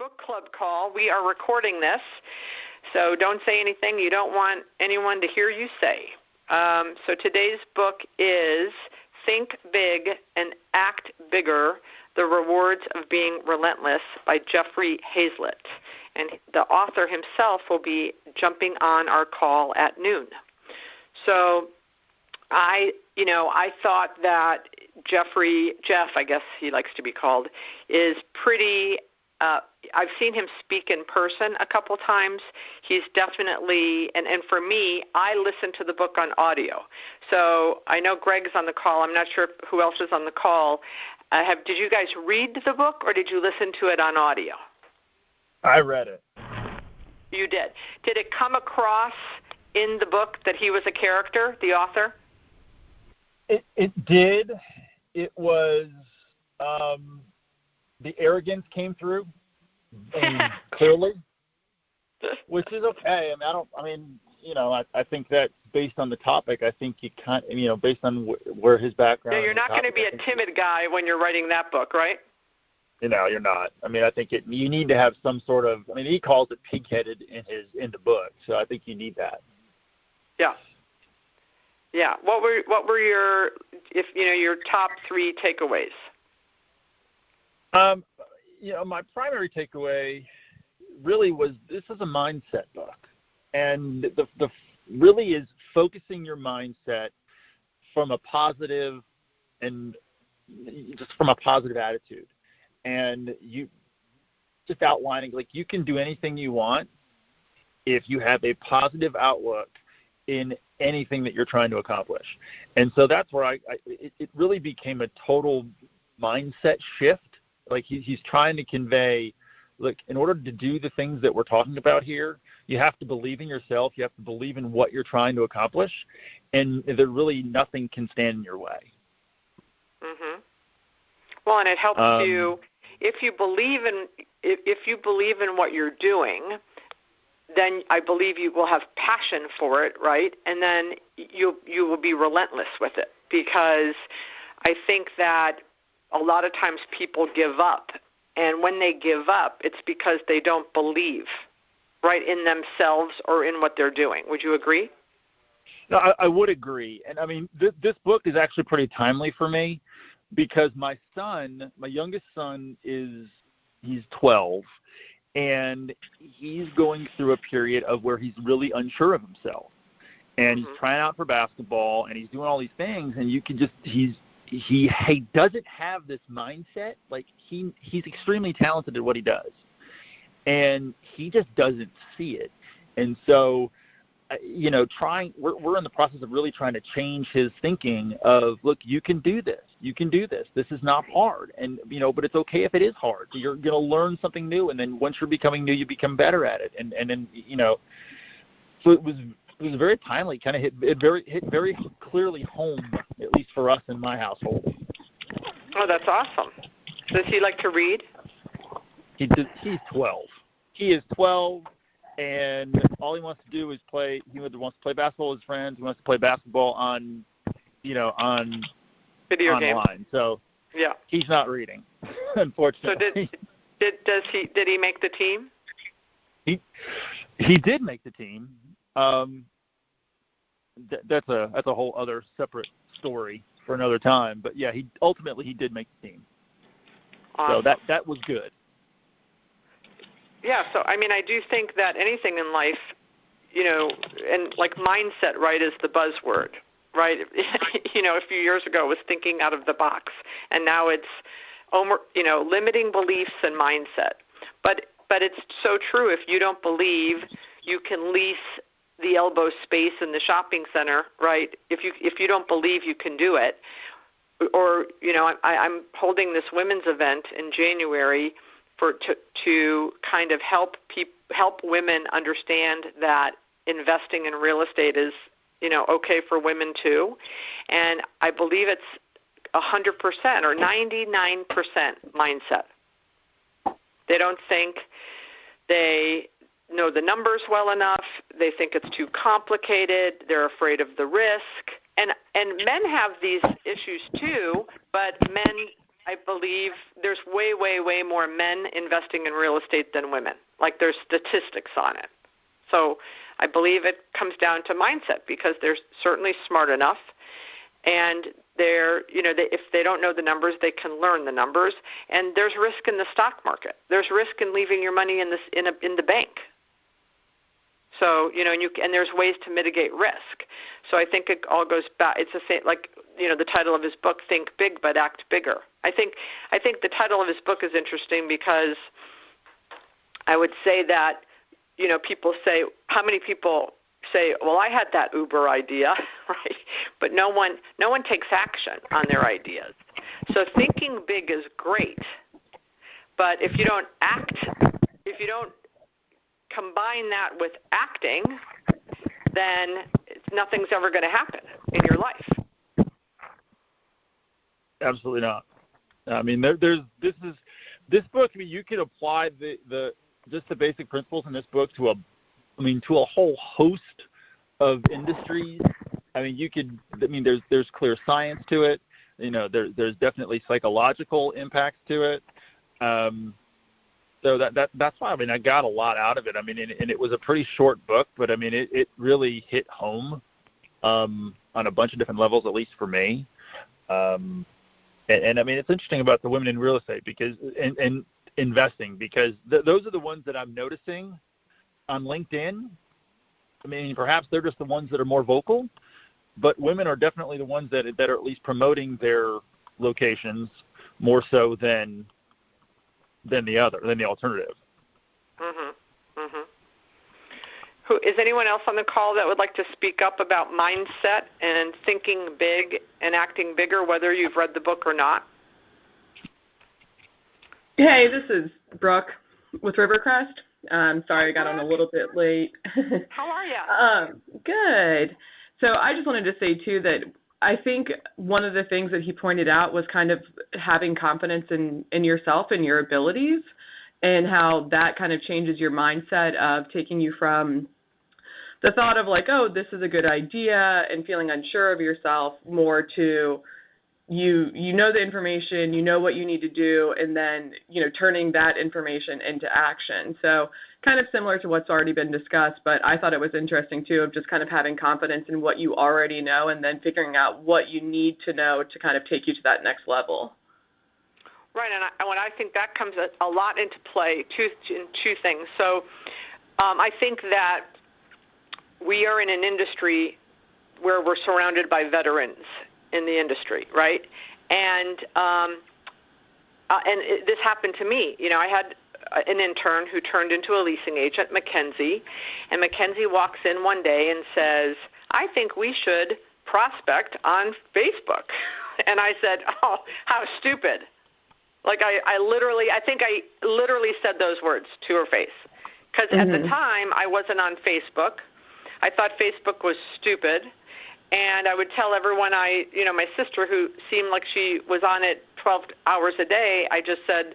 book club call. We are recording this, so don't say anything you don't want anyone to hear you say. So today's book is Think Big and Act Bigger, The Rewards of Being Relentless by Jeffrey Hayzlett. And the author himself will be jumping on our call at noon. So I thought that Jeff, I guess he likes to be called, is pretty, I've seen him speak in person a couple times. He's definitely, and for me, I listen to the book on audio. So I know Greg's on the call. I'm not sure who else is on the call. Did you guys read the book, or did you listen to it on audio? I read it. You did. Did it come across in the book that he was a character, the author? It did. It was the arrogance came through clearly, which is okay. I think that based on the topic, I think you can't, based on where his background. Yeah, you're not going to be a timid guy when you're writing that book, right? You're not. I think you need to have some sort of. He calls it pig-headed in the book, so I think you need that. Yeah. Yeah. What were your top 3 takeaways? My primary takeaway really was this is a mindset book, and the really is focusing your mindset from a positive and just from a positive attitude, and you just outlining you can do anything you want if you have a positive outlook in anything that you're trying to accomplish. And so that's where it really became a total mindset shift. He's trying to convey, look, in order to do the things that we're talking about here, you have to believe in yourself. You have to believe in what you're trying to accomplish, and there really nothing can stand in your way. Mm-hmm. Well, and it helps you if you believe in what you're doing. Then I believe you will have passion for it, right? And then you will be relentless with it, because I think that a lot of times people give up. And when they give up, it's because they don't believe, right, in themselves or in what they're doing. Would you agree? No, I would agree. And, this book is actually pretty timely for me because my youngest son, he's 12. And he's going through a period of where he's really unsure of himself, and he's trying out for basketball, and he's doing all these things, and you can just he doesn't have this mindset. He's extremely talented at what he does, and he just doesn't see it. And so, we're in the process of really trying to change his thinking of, look, you can do this. You can do this. This is not hard. And, but it's okay if it is hard. You're going to learn something new. And then once you're becoming new, you become better at it. And then, so it was very timely, kind of hit very clearly home, at least for us in my household. Oh, that's awesome. Does he like to read? He's 12. He is 12. And all he wants to do is play. He wants to play basketball with his friends. He wants to play basketball on video online. Games. So yeah, he's not reading, unfortunately. So did he make the team? He did make the team. That's a whole other separate story for another time. But yeah, he did make the team. Awesome. So that was good. Yeah, so I do think that anything in life, and mindset, right, is the buzzword, right? A few years ago it was thinking out of the box, and now it's, limiting beliefs and mindset. But it's so true. If you don't believe, you can lease the elbow space in the shopping center, right? If you don't believe you can do it, or I'm holding this women's event in January to kind of help women understand that investing in real estate is, okay for women too. And I believe it's 100% or 99% mindset. They don't think they know the numbers well enough. They think it's too complicated. They're afraid of the risk. And men have these issues too, but men I believe there's way, way, way more men investing in real estate than women. Like there's statistics on it. So I believe it comes down to mindset because they're certainly smart enough, and if they don't know the numbers, they can learn the numbers. And there's risk in the stock market. There's risk in leaving your money in the bank. So and there's ways to mitigate risk. So I think it all goes back. It's the same, like the title of his book, Think Big but Act Bigger. I think the title of his book is interesting because I would say that people say, how many people say, well, I had that Uber idea, right? But no one takes action on their ideas. So thinking big is great, but if you don't act, if you don't combine that with acting, then nothing's ever going to happen in your life. Absolutely not. I mean, this book. I mean, you could apply the basic principles in this book to a whole host of industries. I mean, there's clear science to it. There's definitely psychological impacts to it. So that's why, I mean, I got a lot out of it. I mean, and it was a pretty short book, but I mean, it really hit home on a bunch of different levels, at least for me. And I mean, it's interesting about the women in real estate because and investing, because those are the ones that I'm noticing on LinkedIn. I mean, perhaps they're just the ones that are more vocal, but women are definitely the ones that are at least promoting their locations more so than the alternative. Mhm. Mhm. Is anyone else on the call that would like to speak up about mindset and thinking big and acting bigger, whether you've read the book or not? Hey, this is Brooke with Rivercrest. Sorry I got on a little bit late. How are you? Good. So I just wanted to say, too, that I think one of the things that he pointed out was kind of having confidence in yourself and your abilities, and how that kind of changes your mindset of taking you from the thought of like, oh, this is a good idea, and feeling unsure of yourself, more to you know the information, you know what you need to do, and then, turning that information into action. So kind of similar to what's already been discussed, but I thought it was interesting, too, of just kind of having confidence in what you already know and then figuring out what you need to know to kind of take you to that next level. Right, and I think that comes a lot into play, two things. So I think that we are in an industry where we're surrounded by veterans in the industry, right? And this happened to me. I had an intern who turned into a leasing agent, Mackenzie, and Mackenzie walks in one day and says, I think we should prospect on Facebook. And I said, oh, how stupid. Like I think I literally said those words to her face. Because at the time, I wasn't on Facebook. I thought Facebook was stupid. And I would tell everyone my sister, who seemed like she was on it 12 hours a day, I just said,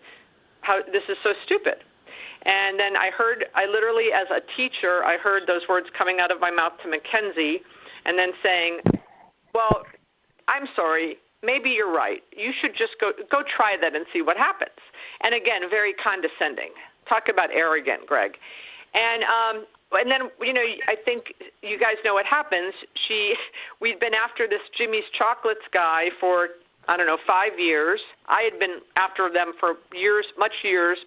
this is so stupid. And then I literally, as a teacher, I heard those words coming out of my mouth to Mackenzie, and then saying, well, I'm sorry, maybe you're right. You should just go try that and see what happens. And again, very condescending. Talk about arrogant, Greg. And then, I think you guys know what happens. We'd been after this Jimmy's Chocolates guy for, 5 years. I had been after them for years,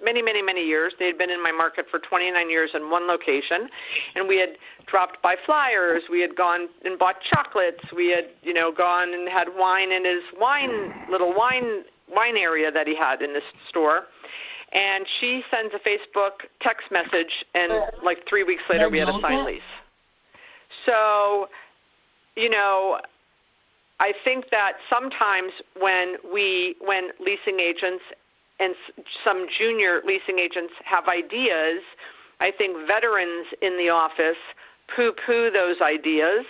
many, many, many years. They had been in my market for 29 years in one location. And we had dropped by flyers. We had gone and bought chocolates. We had, gone and had wine in his little wine area that he had in this store. And she sends a Facebook text message, and like 3 weeks later, we had a signed lease. So, I think that sometimes when leasing agents and some junior leasing agents have ideas, I think veterans in the office poo-poo those ideas.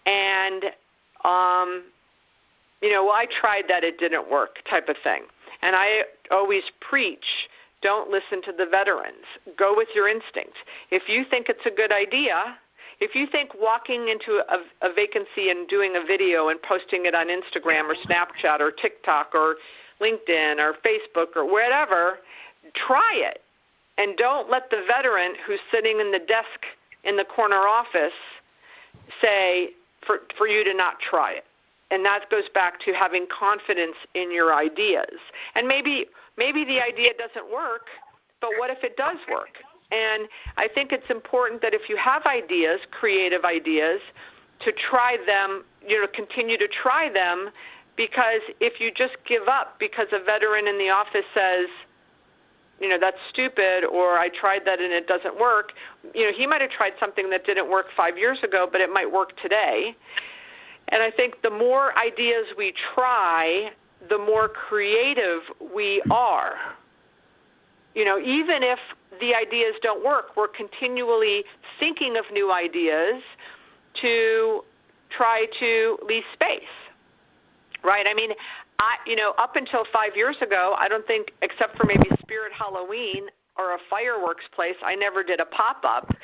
And, I tried that, it didn't work type of thing. And I always preach, don't listen to the veterans. Go with your instincts. If you think it's a good idea, if you think walking into a vacancy and doing a video and posting it on Instagram or Snapchat or TikTok or LinkedIn or Facebook or whatever, try it. And don't let the veteran who's sitting in the desk in the corner office say for you to not try it. And that goes back to having confidence in your ideas. And maybe the idea doesn't work, but what if it does work? And I think it's important that if you have ideas, creative ideas, to try them, continue to try them, because if you just give up because a veteran in the office says, that's stupid, or I tried that and it doesn't work, he might have tried something that didn't work 5 years ago, but it might work today. And I think the more ideas we try, the more creative we are. Even if the ideas don't work, we're continually thinking of new ideas to try to lease space, right? I mean, up until 5 years ago, I don't think, except for maybe Spirit Halloween or a fireworks place, I never did a pop-up.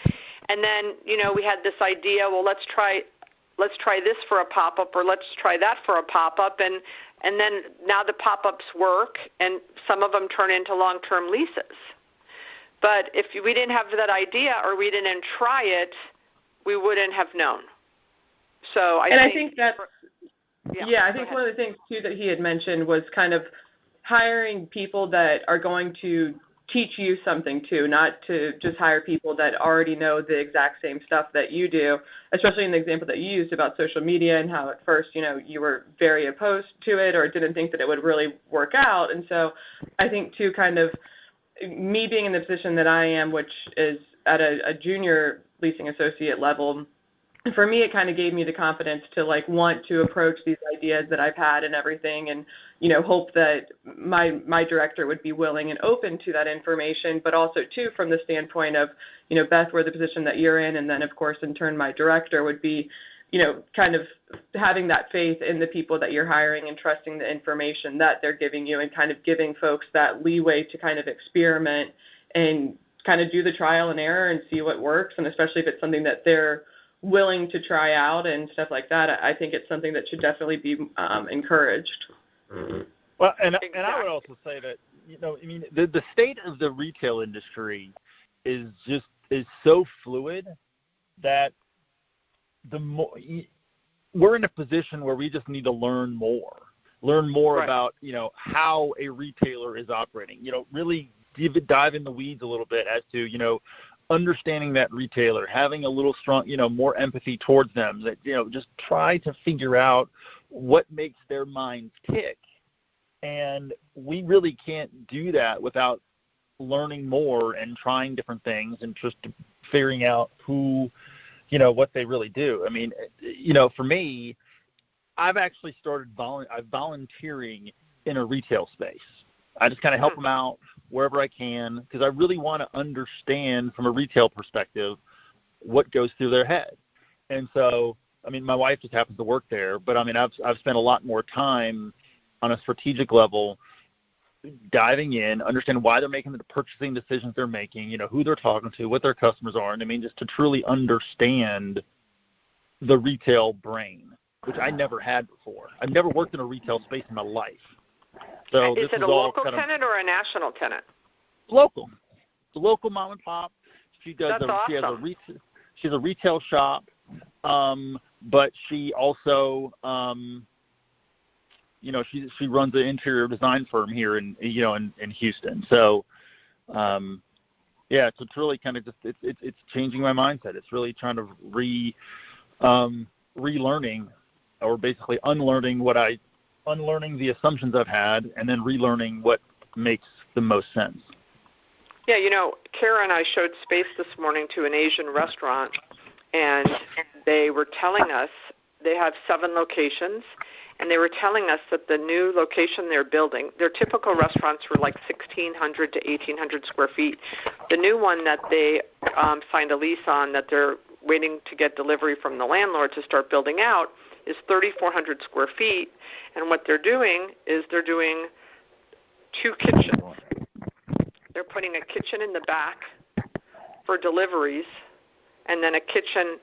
And then, we had this idea, well, let's try this for a pop-up, or let's try that for a pop-up, and then now the pop-ups work, and some of them turn into long-term leases. But if we didn't have that idea or we didn't try it, we wouldn't have known. So I think that's I think one of the things too that he had mentioned was kind of hiring people that are going to teach you something too, not to just hire people that already know the exact same stuff that you do, especially in the example that you used about social media and how at first, you were very opposed to it or didn't think that it would really work out. And so I think too, kind of me being in the position that I am, which is at a junior leasing associate level, for me, it kind of gave me the confidence to want to approach these ideas that I've had and everything, and hope that my director would be willing and open to that information. But also too, from the standpoint of Beth, where the position that you're in, and then of course in turn my director would be kind of having that faith in the people that you're hiring and trusting the information that they're giving you, and kind of giving folks that leeway to kind of experiment and kind of do the trial and error and see what works. And especially if it's something that they're willing to try out and stuff like that, I think it's something that should definitely be encouraged. Mm-hmm. Well, and I would also say that, the state of the retail industry is so fluid that we're in a position where we just need to learn more right. about, how a retailer is operating, really dive in the weeds a little bit as to, understanding that retailer, having a little strong, more empathy towards them, that, just try to figure out what makes their minds tick. And we really can't do that without learning more and trying different things and just figuring out who, what they really do. I mean, for me, I've actually started volunteering in a retail space. I just kind of help them out wherever I can, because I really want to understand from a retail perspective what goes through their head. And so, I mean, my wife just happens to work there, but I mean, I've spent a lot more time on a strategic level diving in, understand why they're making the purchasing decisions they're making, who they're talking to, what their customers are, and I mean, just to truly understand the retail brain, which I never had before. I've never worked in a retail space in my life. So is it a local tenant or a national tenant? Local. It's a local mom and pop. She does. That's awesome. She has a retail shop, but she also, she runs an interior design firm here in Houston. So, it's really kind of just it's changing my mindset. It's really trying to relearning, or basically unlearning the assumptions I've had, and then relearning what makes the most sense. Yeah, Kara and I showed space this morning to an Asian restaurant, and they were telling us they have 7 locations, and they were telling us that the new location they're building, their typical restaurants were like 1,600 to 1,800 square feet. The new one that they signed a lease on, that they're waiting to get delivery from the landlord to start building out, is 3,400 square feet, and what they're doing is they're doing 2 kitchens. They're putting a kitchen in the back for deliveries, and then a kitchen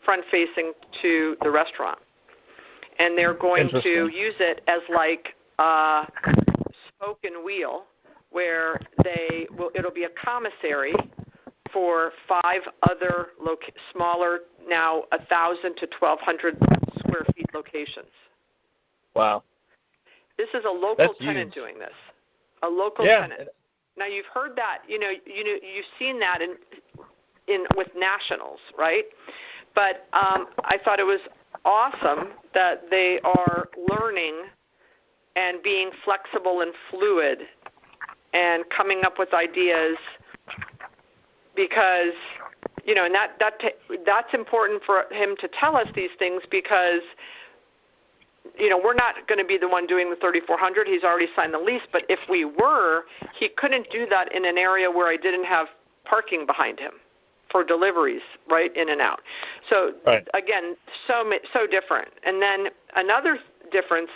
front-facing to the restaurant. And they're going to use it as like spoken wheel where it'll be a commissary for 5 other smaller, now 1,000 to 1,200 square feet locations. Wow. This is a local That's tenant huge. doing this. A local tenant. Now you've heard that, you've seen that in with nationals, right? But I thought it was awesome that they are learning and being flexible and fluid and coming up with ideas, because and that's important for him to tell us these things, because we're not going to be the one doing the 3,400. He's already signed the lease, but if we were, he couldn't do that in an area where I didn't have parking behind him for deliveries, right, in and out. So again, so different. And then another difference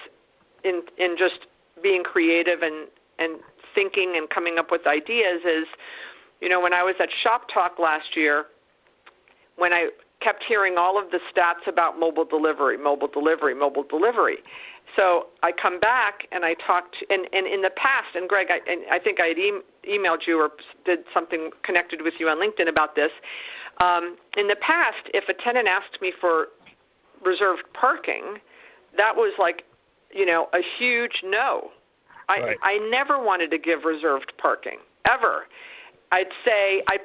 in just being creative and thinking and coming up with ideas is, when I was at Shop Talk last year, when I kept hearing all of the stats about mobile delivery. So I come back and I talked, and in the past, and Greg, I think I had emailed you or did something connected with you on LinkedIn about this. In the past, if a tenant asked me for reserved parking, that was like, a huge no. I never wanted to give reserved parking, ever. I'd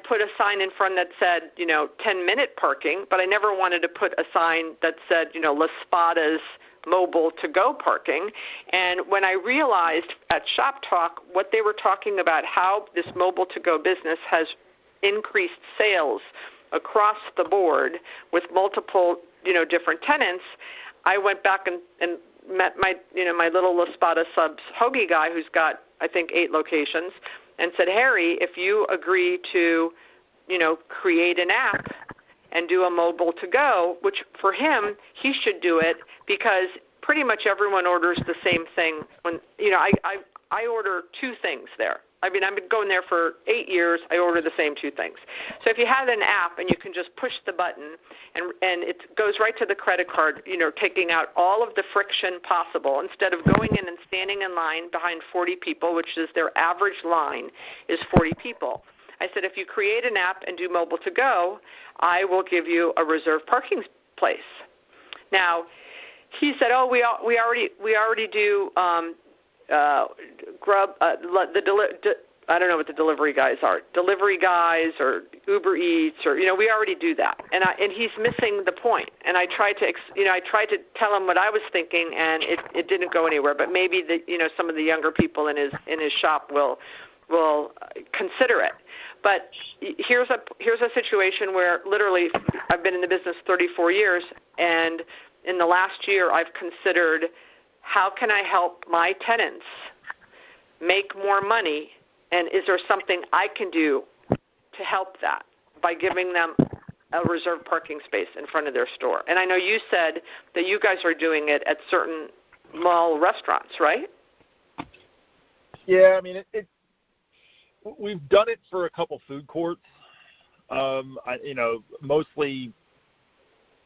put a sign in front that said, 10-minute parking, but I never wanted to put a sign that said, Las Spadas mobile to-go parking. And when I realized at Shop Talk what they were talking about, how this mobile to-go business has increased sales across the board with multiple, different tenants, I went back and met my little Las Spadas subs hoagie guy who's got, I think, 8 locations, and said, Harry, if you agree to, create an app and do a mobile to go, which for him, he should do it, because pretty much everyone orders the same thing. When I order 2 things there. I've been going there for 8 years. I order the same 2 things. So if you have an app and you can just push the button and it goes right to the credit card, taking out all of the friction possible, instead of going in and standing in line behind 40 people, which is their average line is 40 people. I said, if you create an app and do mobile to go, I will give you a reserved parking place. Now, he said, oh, we already do Grub, I don't know what the delivery guys are, delivery guys or Uber Eats, or we already do that, and he's missing the point. And I tried to tell him what I was thinking, and it didn't go anywhere. But maybe some of the younger people in his shop will consider it. But here's a situation where literally I've been in the business 34 years, and in the last year I've considered, how can I help my tenants make more money, and is there something I can do to help that by giving them a reserved parking space in front of their store? And I know you said that you guys are doing it at certain mall restaurants, right? Yeah, I mean, we've done it for a couple food courts,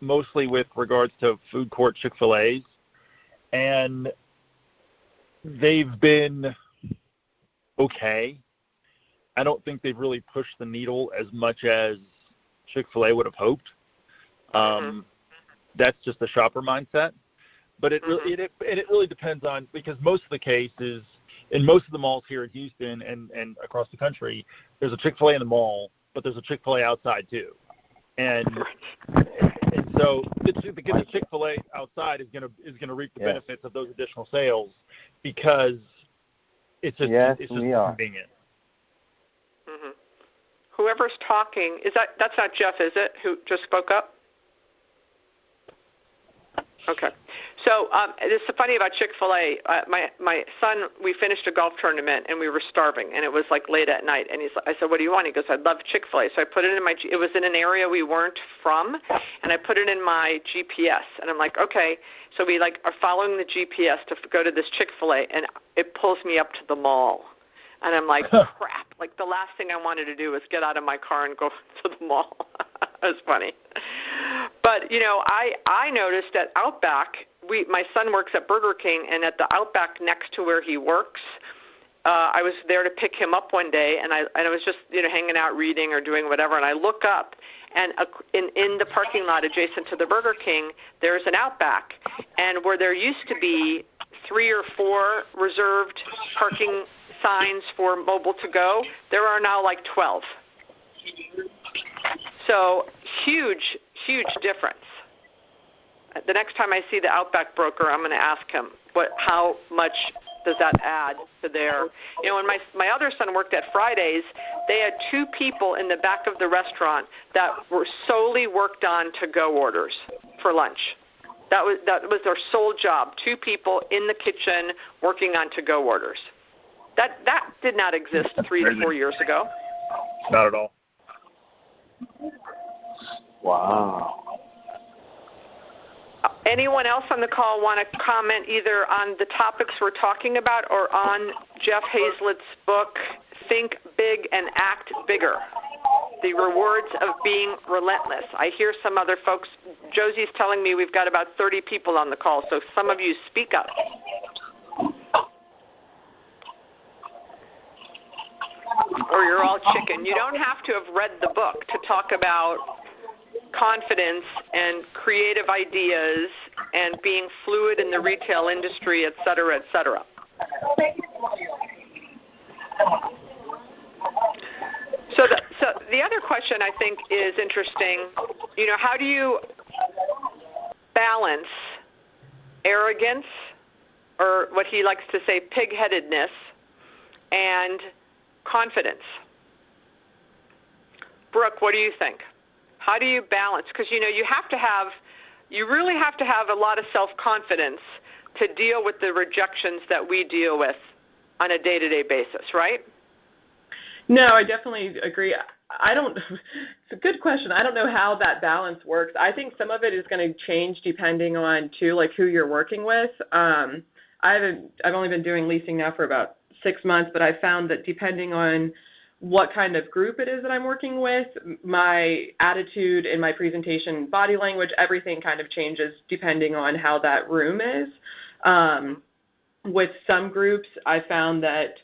mostly with regards to food court Chick-fil-A's. And they've been okay. I don't think they've really pushed the needle as much as Chick-fil-A would have hoped. That's just a shopper mindset. But it really depends on, because most of the cases in most of the malls here in Houston and across the country, there's a Chick-fil-A in the mall, but there's a Chick-fil-A outside too. And so the Chick-fil-A outside is gonna reap the benefits of those additional sales, because it's just convenient. Mm-hmm. Whoever's talking, that's not Jeff, is it, who just spoke up? Okay. So it's funny about Chick-fil-A. My son, we finished a golf tournament, and we were starving, and it was like late at night. And I said, what do you want? He goes, I love Chick-fil-A. So I put it in it was in an area we weren't from, and I put it in my GPS. And I'm like, okay. So we are following the GPS to go to this Chick-fil-A, and it pulls me up to the mall. And I'm like, crap. Like, the last thing I wanted to do was get out of my car and go to the mall. It was funny. But, I noticed at Outback, my son works at Burger King, and at the Outback next to where he works, I was there to pick him up one day, and I was just hanging out reading or doing whatever, and I look up, and in the parking lot adjacent to the Burger King, there's an Outback, and where there used to be 3 or 4 reserved parking signs for mobile to go, there are now like 12. So huge difference. The next time I see the Outback broker, I'm going to ask him how much does that add to their, when my other son worked at Fridays, they had 2 people in the back of the restaurant that were solely worked on to-go orders for lunch. That was their sole job, 2 people in the kitchen working on to-go orders. That did not exist 3 to 4 years ago. Not at all. Wow. Anyone else on the call want to comment either on the topics we're talking about or on Jeff Hayzlett's book, Think Big and Act Bigger, The Rewards of Being Relentless? I hear some other folks. Josie's telling me we've got about 30 people on the call, so some of you speak up. Or you're all chicken. You don't have to have read the book to talk about confidence and creative ideas and being fluid in the retail industry, et cetera, et cetera. So the other question I think is interesting, how do you balance arrogance, or what he likes to say, pig-headedness, and confidence? Brooke, what do you think? How do you balance? Because, you really have to have a lot of self-confidence to deal with the rejections that we deal with on a day-to-day basis, right? No, I definitely agree. It's a good question. I don't know how that balance works. I think some of it is going to change depending on, too, like who you're working with. I've only been doing leasing now for about 6 months, but I found that depending on what kind of group it is that I'm working with, my attitude and my presentation, body language, everything kind of changes depending on how that room is. With some groups, I found that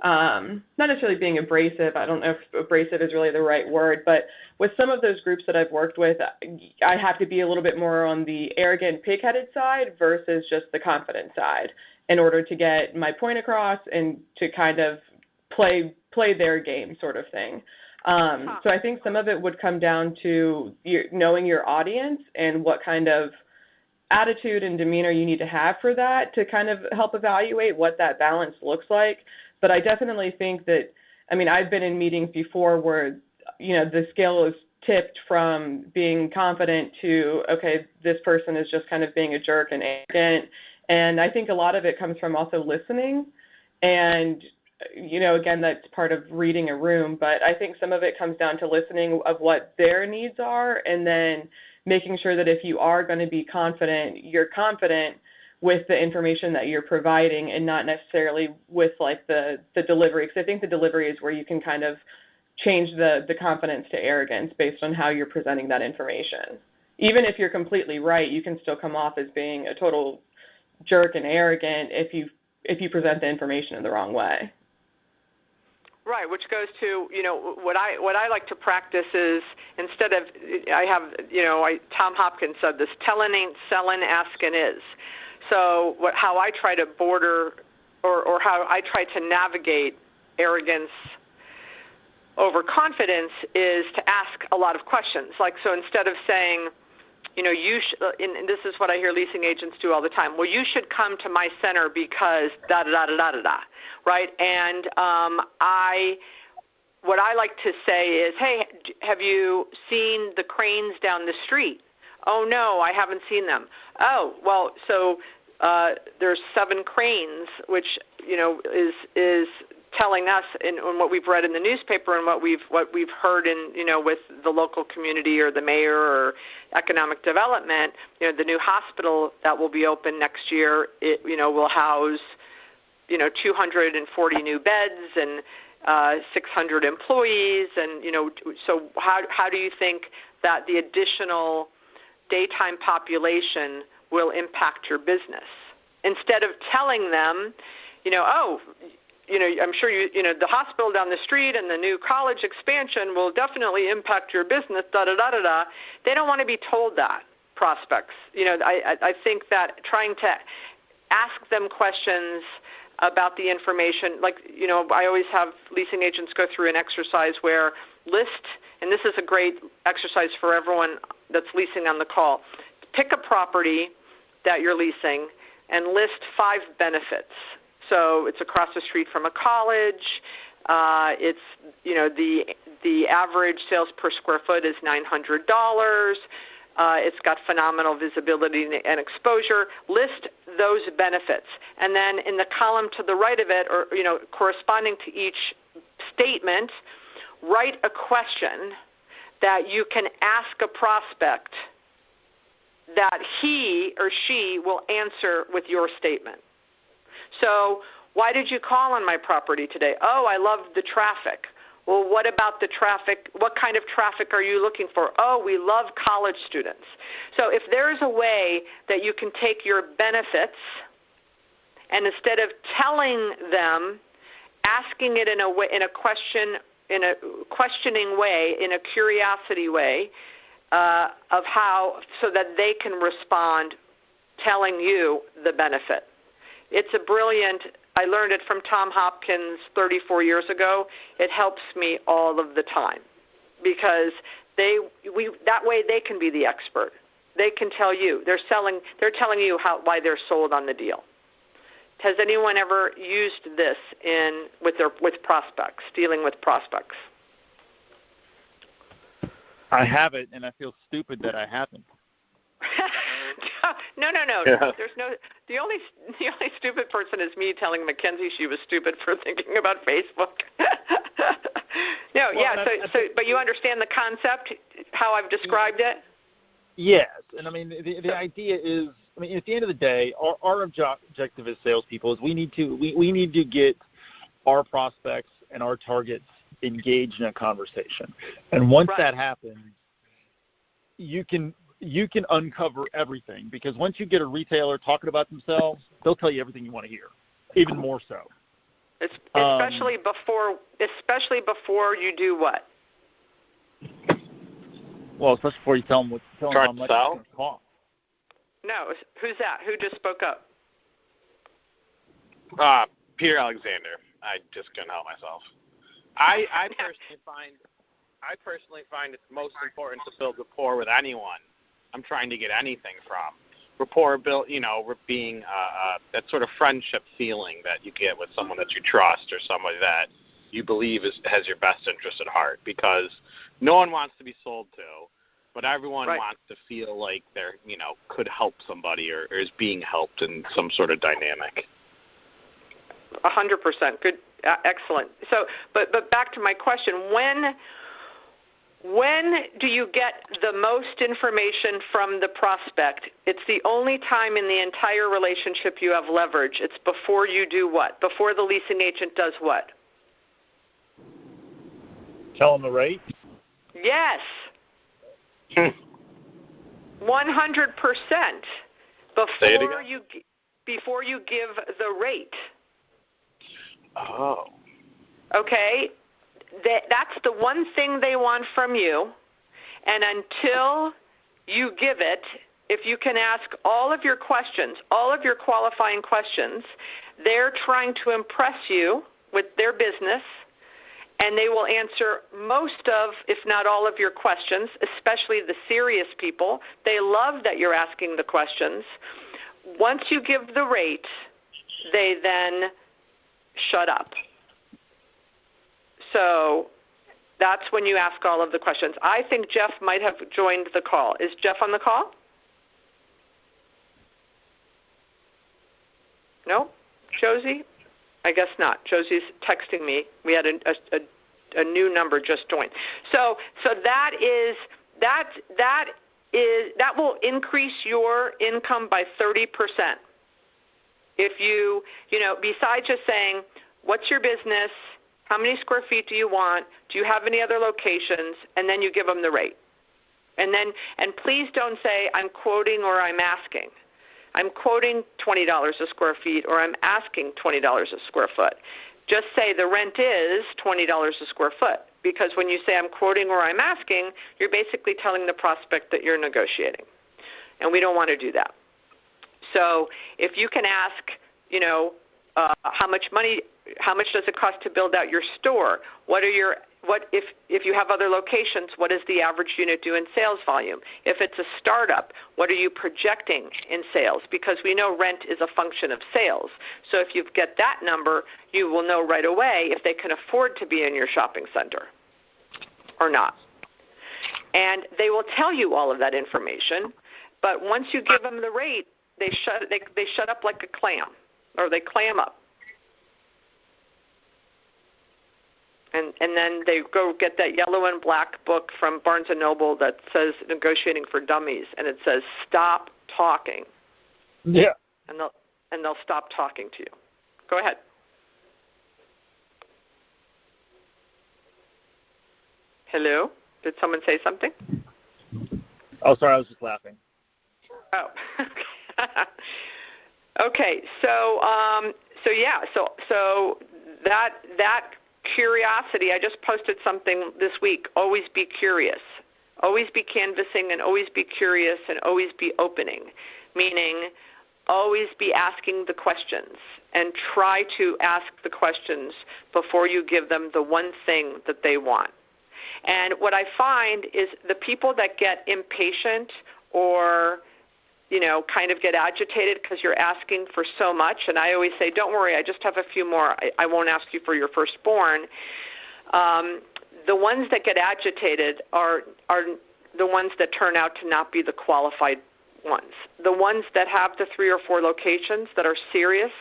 not necessarily being abrasive, I don't know if abrasive is really the right word, but with some of those groups that I've worked with, I have to be a little bit more on the arrogant, pig-headed side versus just the confident side in order to get my point across and to kind of play their game sort of thing. So I think some of it would come down to knowing your audience and what kind of attitude and demeanor you need to have for that to kind of help evaluate what that balance looks like. But I definitely think that, I've been in meetings before where, the scale is tipped from being confident to, okay, this person is just kind of being a jerk and arrogant. And I think a lot of it comes from also listening. And again, that's part of reading a room, but I think some of it comes down to listening of what their needs are and then making sure that if you are going to be confident, you're confident with the information that you're providing and not necessarily with like the delivery. Because I think the delivery is where you can kind of change the confidence to arrogance based on how you're presenting that information. Even if you're completely right, you can still come off as being a total jerk and arrogant if you present the information in the wrong way. Right, which goes to, what I like to practice is instead of, Tom Hopkins said this, tellin' ain't sellin', askin' is. So how I try to border or how I try to navigate arrogance over confidence is to ask a lot of questions. Like, so instead of saying, and this is what I hear leasing agents do all the time. Well, you should come to my center because da-da-da-da-da-da, right? And what I like to say is, hey, have you seen the cranes down the street? Oh, no, I haven't seen them. Oh, well, so there's 7 cranes, which, is telling us in what we've read in the newspaper and what we've heard in with the local community or the mayor or economic development. The new hospital that will be open next year, will house 240 new beds and 600 employees, and so how do you think that the additional daytime population will impact your business. Instead of telling them, I'm sure the hospital down the street and the new college expansion will definitely impact your business, da-da-da-da-da. They don't want to be told that, prospects. I think that trying to ask them questions about the information, I always have leasing agents go through an exercise where list, and this is a great exercise for everyone that's leasing on the call, pick a property that you're leasing and list 5 benefits. So it's across the street from a college. It's the average sales per square foot is $900. It's got phenomenal visibility and exposure. List those benefits, and then in the column to the right of it, or corresponding to each statement, write a question that you can ask a prospect that he or she will answer with your statement. So, why did you call on my property today? Oh, I love the traffic. Well, what about the traffic? What kind of traffic are you looking for? Oh, we love college students. So if there's a way that you can take your benefits and instead of telling them, asking it in a questioning way, in a curiosity way, of how, so that they can respond telling you the benefit. It's a brilliant, I learned it from Tom Hopkins 34 years ago. It helps me all of the time because that way they can be the expert. They can tell you. They're telling you why they're sold on the deal. Has anyone ever used this with prospects, dealing with prospects? I haven't, and I feel stupid that I haven't. No. Yeah. There's no. The only stupid person is me telling Mackenzie she was stupid for thinking about Facebook. No, well, yeah. But you understand the concept, how I've described it. Yes, and I mean the idea is, at the end of the day, our objective as salespeople is we need to get our prospects and our targets engaged in a conversation, and once that happens, you can uncover everything, because once you get a retailer talking about themselves, they'll tell you everything you want to hear, even more so. Especially before you do what? Well, especially before you tell them how much it's going to cost. No, who's that? Who just spoke up? Peter Alexander. I just couldn't help myself. I personally find it's most important to build rapport with anyone I'm trying to get anything from. Rapport built, being that sort of friendship feeling that you get with someone that you trust or somebody that you believe has your best interest at heart, because no one wants to be sold to, but everyone wants to feel like they're, could help somebody or is being helped in some sort of dynamic. 100%. Good. Excellent. So, but back to my question, when do you get the most information from the prospect? It's the only time in the entire relationship you have leverage. It's before you do what? Before the leasing agent does what? Tell them the rate? Yes. 100%. Before you give the rate. Oh. Okay. That's the one thing they want from you, and until you give it, if you can ask all of your questions, all of your qualifying questions, they're trying to impress you with their business, and they will answer most of, if not all of your questions, especially the serious people. They love that you're asking the questions. Once you give the rate, they then shut up. So that's when you ask all of the questions. I think Jeff might have joined the call. Is Jeff on the call? No? Josie? I guess not. Josie's texting me. We had a new number just joined. So that will increase your income by 30%. If you besides just saying, what's your business? How many square feet do you want? Do you have any other locations? And then you give them the rate. And please don't say I'm quoting or I'm asking. I'm quoting $20 a square feet, or I'm asking $20 a square foot. Just say the rent is $20 a square foot, because when you say I'm quoting or I'm asking, you're basically telling the prospect that you're negotiating, and we don't want to do that. So if you can ask, how much does it cost to build out your store? If you have other locations, what does the average unit do in sales volume? If it's a startup, what are you projecting in sales? Because we know rent is a function of sales. So if you get that number, you will know right away if they can afford to be in your shopping center or not. And they will tell you all of that information, but once you give them the rate, they shut up like a clam, or they clam up. And then they go get that yellow and black book from Barnes & Noble that says Negotiating for Dummies, and it says stop talking. Yeah. And they'll stop talking to you. Go ahead. Hello? Did someone say something? Oh, sorry, I was just laughing. Oh. Okay. So that curiosity, I just posted something this week. Always be curious. Always be canvassing, and always be curious, and always be opening, meaning always be asking the questions, and try to ask the questions before you give them the one thing that they want. And what I find is the people that get impatient or kind of get agitated because you're asking for so much. And I always say, don't worry, I just have a few more. I won't ask you for your firstborn. The ones that get agitated are the ones that turn out to not be the qualified ones. The ones that have the 3 or 4 locations that are serious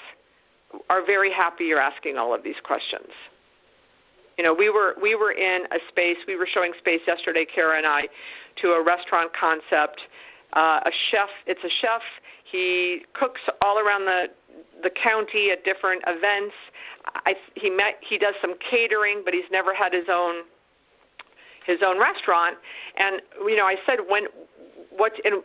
are very happy you're asking all of these questions. We were in a space, we were showing space yesterday, Kara and I, to a restaurant concept. It's a chef. He cooks all around the county at different events. He does some catering, but he's never had his own restaurant. And I said,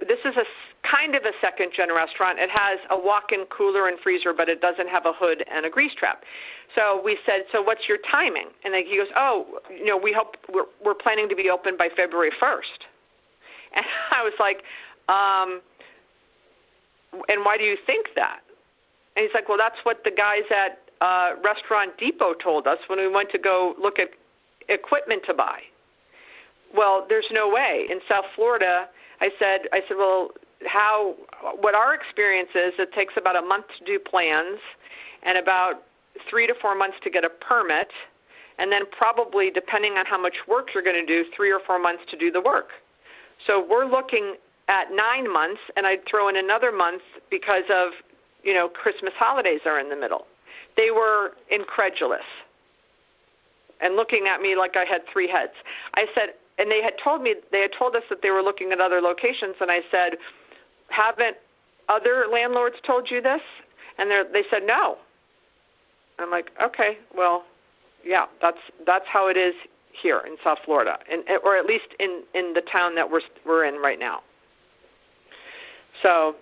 this is a kind of a second-gen restaurant. It has a walk-in cooler and freezer, but it doesn't have a hood and a grease trap. So we said, so what's your timing? And then he goes, we hope we're planning to be open by February 1st. And I was like, and why do you think that? And he's like, well, that's what the guys at Restaurant Depot told us when we went to go look at equipment to buy. Well, there's no way. In South Florida, I said, well, what our experience is, it takes about a month to do plans and about 3 to 4 months to get a permit, and then probably, depending on how much work you're going to do, 3 or 4 months to do the work. So we're looking at 9 months, and I'd throw in another month because of, Christmas holidays are in the middle. They were incredulous and looking at me like I had 3 heads. I said, and they had told us that they were looking at other locations, and I said, haven't other landlords told you this? And they said no. I'm like, okay, well, yeah, that's how it is here in South Florida, or at least in the town that we're in right now. So,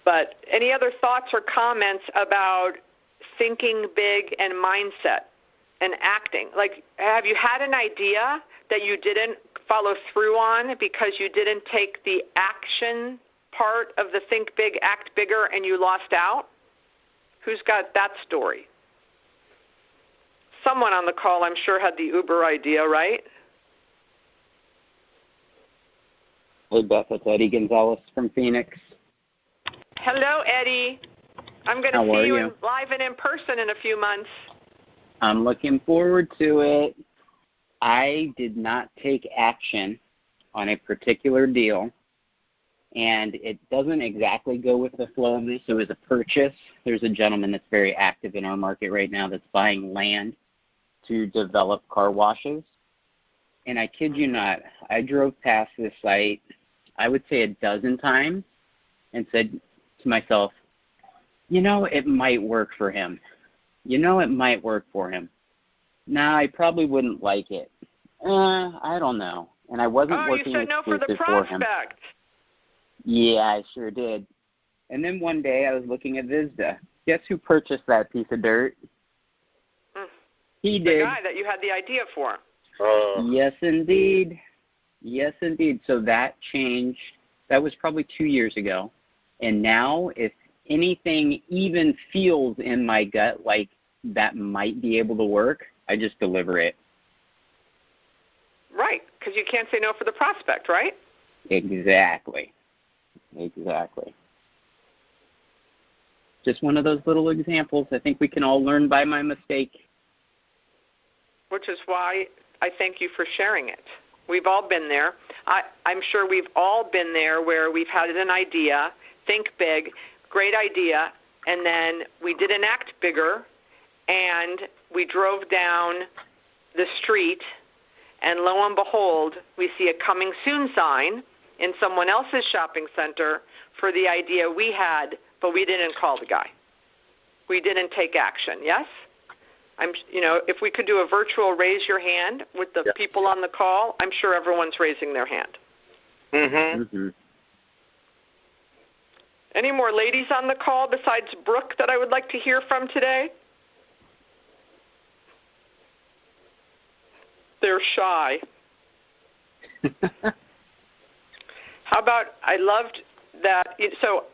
but any other thoughts or comments about thinking big and mindset and acting? Like, have you had an idea that you didn't follow through on because you didn't take the action part of the think big, act bigger, and you lost out? Who's got that story? Someone on the call, I'm sure, had the Uber idea, right? Hey, Beth, it's Eddie Gonzalez from Phoenix. Hello, Eddie. I'm going to see you live and in person in a few months. I'm looking forward to it. I did not take action on a particular deal, and it doesn't exactly go with the flow of this. It was a purchase. There's a gentleman that's very active in our market right now that's buying land to develop car washes. And I kid you not, I drove past this site, I would say 12 times, and said to myself, it might work for him. It might work for him. Nah, I probably wouldn't like it. I don't know. And I wasn't working you said no for the prospect. Yeah, I sure did. And then one day I was looking at Vizda. Guess who purchased that piece of dirt? He did. The guy that you had the idea for. Yes, indeed. Yes, indeed. So that changed. That was probably 2 years ago. And now if anything even feels in my gut like that might be able to work, I just deliver it. Right, because you can't say no for the prospect, right? Exactly. Just one of those little examples. I think we can all learn by my mistake. Which is why I thank you for sharing it. We've all been there. I'm sure we've all been there where we've had an idea, think big, great idea, and then we didn't act bigger, and we drove down the street, and lo and behold, we see a coming soon sign in someone else's shopping center for the idea we had, but we didn't call the guy. We didn't take action, yes? If we could do a virtual raise your hand with the people on the call, I'm sure everyone's raising their hand. Mm-hmm. Any more ladies on the call besides Brooke that I would like to hear from today? They're shy. How about, I loved that, so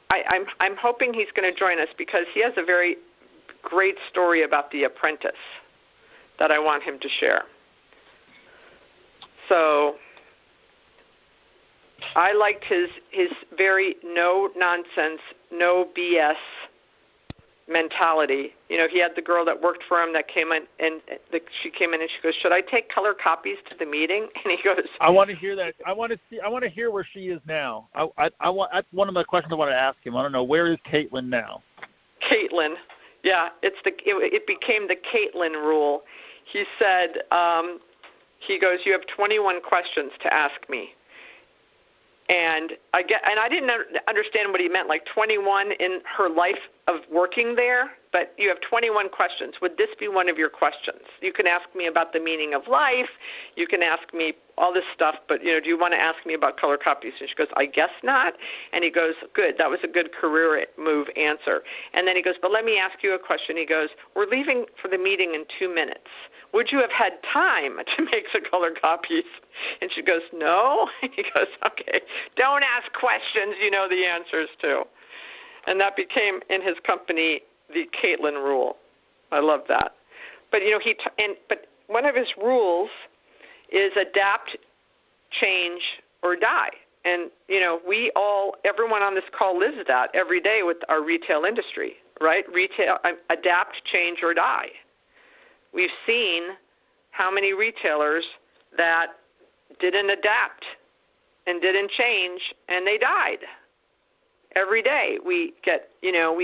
I'm hoping he's going to join us because he has a very great story about The Apprentice that I want him to share. So I liked his very no-nonsense, no BS mentality. He had the girl that worked for him that came in, and she came in and she goes, "Should I take color copies to the meeting?" And he goes, "I want to hear that. I want to hear where she is now. That's one of my questions I want to ask him. I don't know, where is Caitlin now?" Caitlin. Yeah, it became the Caitlin rule. He said, he goes, "You have 21 questions to ask me." And I didn't understand what he meant, like 21 in her life of working there, but you have 21 questions. Would this be one of your questions? You can ask me about the meaning of life. You can ask me all this stuff, but, do you want to ask me about color copies? And she goes, "I guess not." And he goes, "Good. That was a good career move answer." And then he goes, "But let me ask you a question." He goes, "We're leaving for the meeting in 2 minutes. Would you have had time to make the color copies?" And she goes, "No." And he goes, "Okay, don't ask questions you know the answers to." And that became, in his company, the Caitlin rule. I love that. But, but one of his rules is adapt, change, or die. And, everyone on this call lives that every day with our retail industry, right? Adapt, change, or die. We've seen how many retailers that didn't adapt and didn't change, and they died. Every day we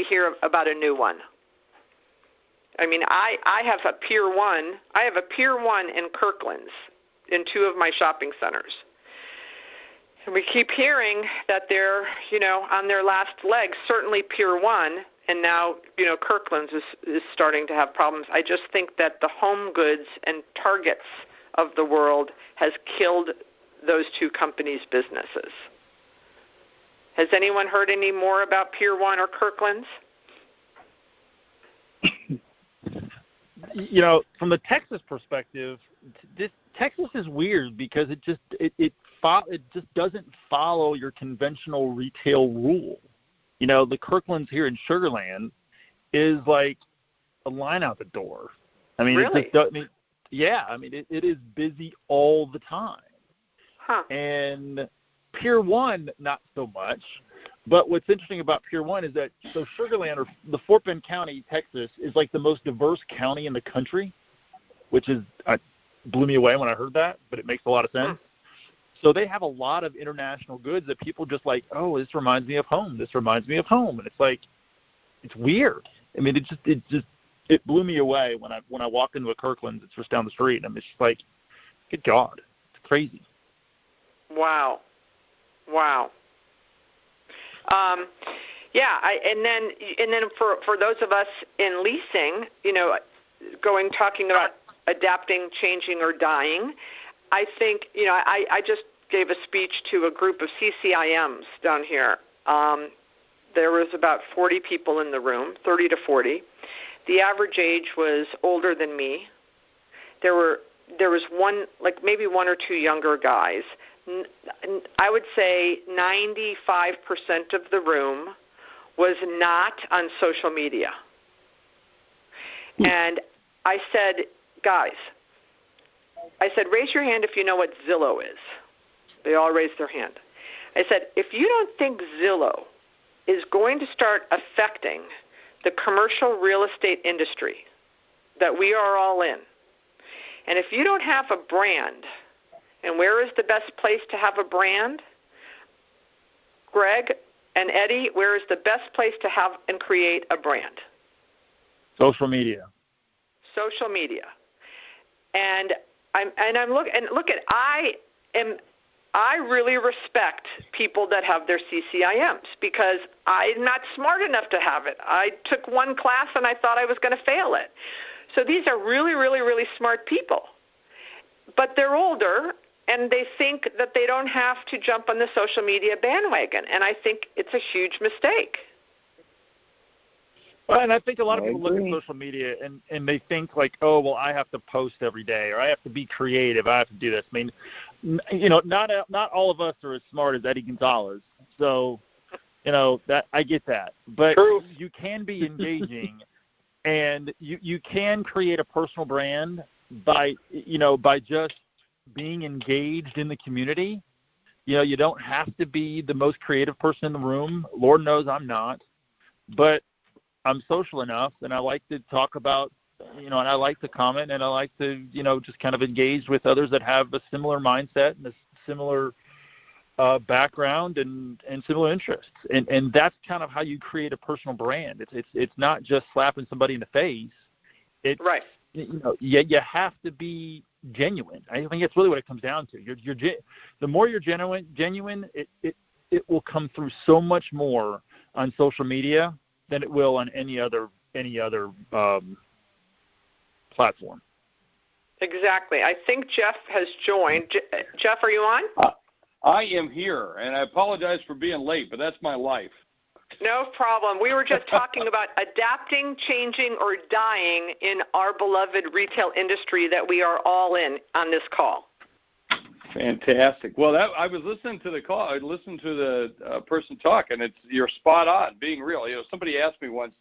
hear about a new one. I mean, I have a Pier 1. I have a Pier 1 in Kirkland's in 2 of my shopping centers. And we keep hearing that they're, on their last legs, certainly Pier 1, and now, Kirkland's is starting to have problems. I just think that the Home Goods and Targets of the world has killed those 2 companies' businesses. Has anyone heard any more about Pier 1 or Kirkland's? From the Texas perspective, Texas is weird because it just doesn't follow your conventional retail rule. The Kirkland's here in Sugar Land is like a line out the door. I mean, really? It is busy all the time. Huh. And Pier 1, not so much. But what's interesting about Pier 1 is that Sugar Land, or the Fort Bend County, Texas, is like the most diverse county in the country, which blew me away when I heard that, but it makes a lot of sense. So they have a lot of international goods that people just like, "Oh, this reminds me of home. This reminds me of home." And it's like, it's weird. I mean, it blew me away when I walked into a Kirkland's. It's just down the street, and I'm just like, good God, it's crazy. Wow. And then for those of us in leasing, talking about adapting, changing, or dying, I think, I just gave a speech to a group of CCIMs down here. There was about 40 people in the room, 30 to 40. The average age was older than me. There was one, like maybe one or two younger guys. I would say 95% of the room was not on social media. And I said, guys, raise your hand if you know what Zillow is. They all raised their hand. I said, if you don't think Zillow is going to start affecting the commercial real estate industry that we are all in, and if you don't have a brand, and where is the best place to have a brand? Greg and Eddie, where is the best place to have and create a brand? Social media. Social media. And I really respect people that have their CCIMs because I'm not smart enough to have it. I took one class and I thought I was going to fail it. So these are really, really, really smart people. But they're older and they think that they don't have to jump on the social media bandwagon. And I think it's a huge mistake. Well, and I think a lot of people look at social media and they think like, oh, well, I have to post every day or I have to be creative. I have to do this. I mean, not all of us are as smart as Eddie Gonzalez. So, that I get that. But you can be engaging and you can create a personal brand by just being engaged in the community. You don't have to be the most creative person in the room. Lord knows I'm not. But I'm social enough, and I like to talk about, and I like to comment, and I like to, just kind of engage with others that have a similar mindset and a similar background and similar interests. And that's kind of how you create a personal brand. It's not just slapping somebody in the face. It's, right. You have to be genuine. I think that's really what it comes down to. The more you're genuine, it will come through so much more on social media than it will on any other platform. Exactly. I think Jeff has joined. Jeff, are you on? I am here, and I apologize for being late, but that's my life. No problem. We were just talking about adapting, changing, or dying in our beloved retail industry that we are all in on this call. Fantastic. Well, I was listening to the call. I listened to the person talk, and you're spot on, being real. Somebody asked me once,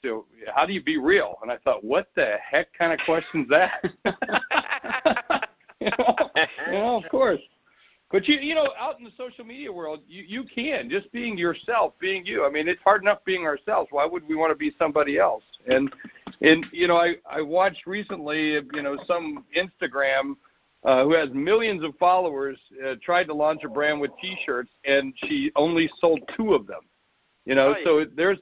how do you be real? And I thought, what the heck kind of question's that? Of course. But, out in the social media world, you can, just being yourself, being you. I mean, it's hard enough being ourselves. Why would we want to be somebody else? And I watched recently, some Instagram who has millions of followers, tried to launch a brand with T-shirts, and she only sold 2 of them. Right. So there's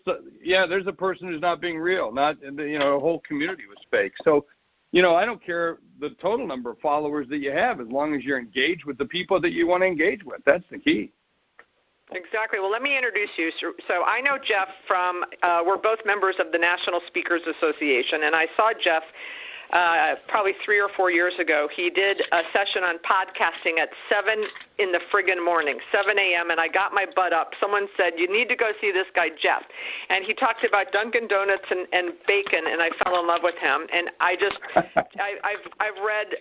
a person who's not being real. Not, a whole community was fake. So, I don't care the total number of followers that you have as long as you're engaged with the people that you want to engage with. That's the key. Exactly. Well, let me introduce you. So I know Jeff from, we're both members of the National Speakers Association, and I saw Jeff probably 3 or 4 years ago. He did a session on podcasting at 7 in the friggin' morning, 7 a.m., and I got my butt up. Someone said, you need to go see this guy, Jeff. And he talked about Dunkin' Donuts and bacon, and I fell in love with him. And I've read,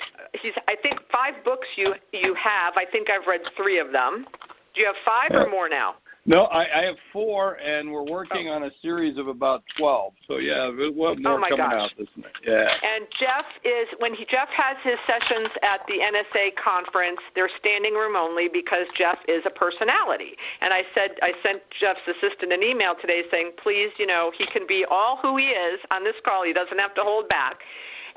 I think 5 books you have. I think I've read 3 of them. Do you have 5 or more now? No, I have 4, and we're working on a series of about 12. So, we'll have more coming out this night. Yeah. And Jeff Jeff has his sessions at the NSA conference, they're standing room only because Jeff is a personality. And I sent Jeff's assistant an email today saying, please, he can be all who he is on this call. He doesn't have to hold back.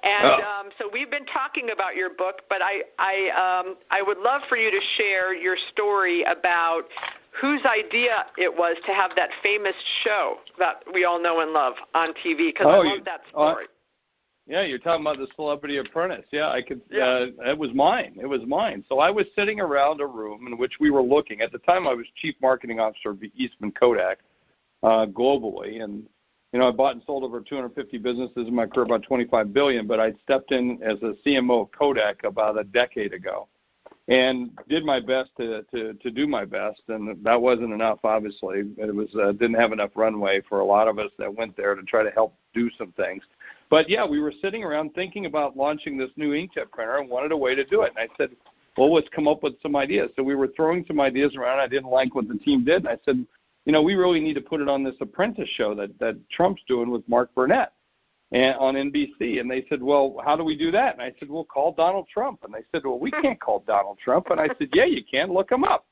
And so we've been talking about your book, but I would love for you to share your story about whose idea it was to have that famous show that we all know and love on TV, because I love that story. Yeah, you're talking about the Celebrity Apprentice. Yeah, I could. It was mine. It was mine. So I was sitting around a room in which we were looking. At the time, I was Chief Marketing Officer of Eastman Kodak globally, and I bought and sold over 250 businesses in my career, about $25 billion. But I stepped in as a CMO of Kodak about a decade ago. and did my best to do my best, and that wasn't enough, obviously. It was didn't have enough runway for a lot of us that went there to try to help do some things. But, yeah, we were sitting around thinking about launching this new inkjet printer and wanted a way to do it. And I said, well, let's come up with some ideas. So we were throwing some ideas around. I didn't like what the team did, and I said, we really need to put it on this apprentice show that Trump's doing with Mark Burnett and on NBC. And they said, well, how do we do that? And I said, well, call Donald Trump. And they said, well, we can't call Donald Trump. And I said, yeah, you can. Look him up.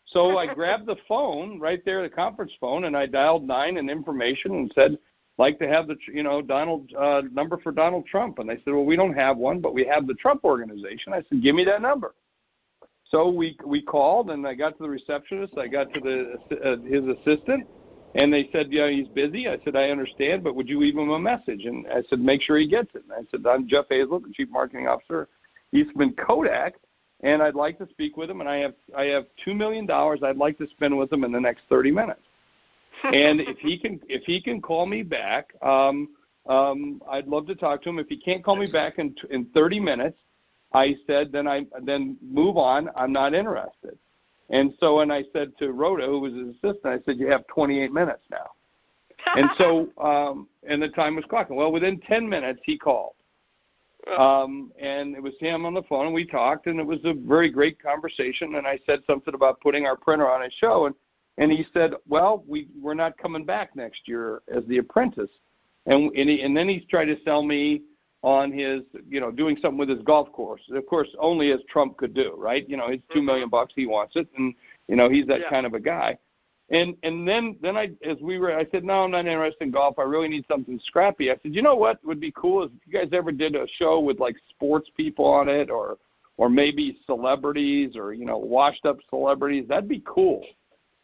So I grabbed the phone right there, the conference phone, and I dialed 9 and information and said, like to have the, Donald number for Donald Trump. And they said, well, we don't have one, but we have the Trump Organization. I said, give me that number. So we called, and I got to the receptionist. I got to his assistant, and they said, yeah, he's busy. I said, I understand, but would you leave him a message? And I said, make sure he gets it. And I said, I'm Jeff Hayzlett, the Chief Marketing Officer, Eastman Kodak, and I'd like to speak with him, and I have $2 million I'd like to spend with him in the next 30 minutes. And if he can call me back, I'd love to talk to him. If he can't call me back in 30 minutes, I said, then move on. I'm not interested. And so, and I said to Rhoda, who was his assistant, I said, you have 28 minutes now. And so, and the time was clocking. Well, within 10 minutes, he called. And it was him on the phone, and we talked, and it was a very great conversation. And I said something about putting our printer on his show, and he said, well, we're not coming back next year as the apprentice. And then he's trying to sell me on his, doing something with his golf course. Of course, only as Trump could do, right? It's $2 million, he wants it, and he's that kind of a guy. And then I said, no, I'm not interested in golf. I really need something scrappy. I said, you know what would be cool is if you guys ever did a show with like sports people on it, or maybe celebrities, or washed up celebrities. That'd be cool.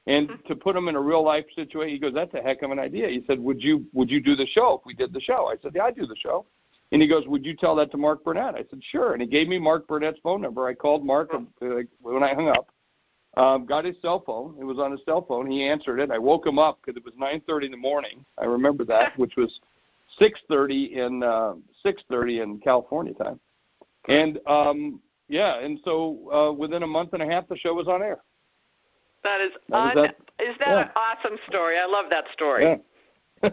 And to put them in a real life situation, he goes, that's a heck of an idea. He said, would you do the show if we did the show? I said, yeah, I'd do the show. And he goes, would you tell that to Mark Burnett? I said, sure. And he gave me Mark Burnett's phone number. I called Mark when I hung up, got his cell phone. It was on his cell phone. He answered it. I woke him up because it was 9:30 in the morning. I remember that, which was 6:30 in California time. And, and so within a month and a half, the show was on air. That is an awesome story? I love that story. Yeah.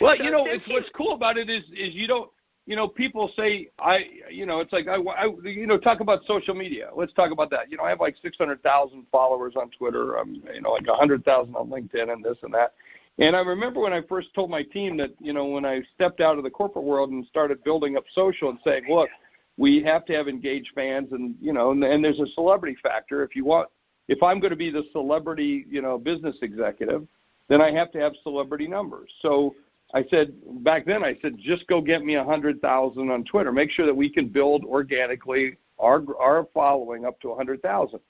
Well, what's cool about it is you don't, people say, it's like, talk about social media. Let's talk about that. I have like 600,000 followers on Twitter. I'm, like 100,000 on LinkedIn and this and that. And I remember when I first told my team that, when I stepped out of the corporate world and started building up social and saying, look, we have to have engaged fans and, and there's a celebrity factor. If I'm going to be the celebrity, business executive, then I have to have celebrity numbers. So I said, back then, just go get me 100,000 on Twitter. Make sure that we can build organically our following up to 100,000.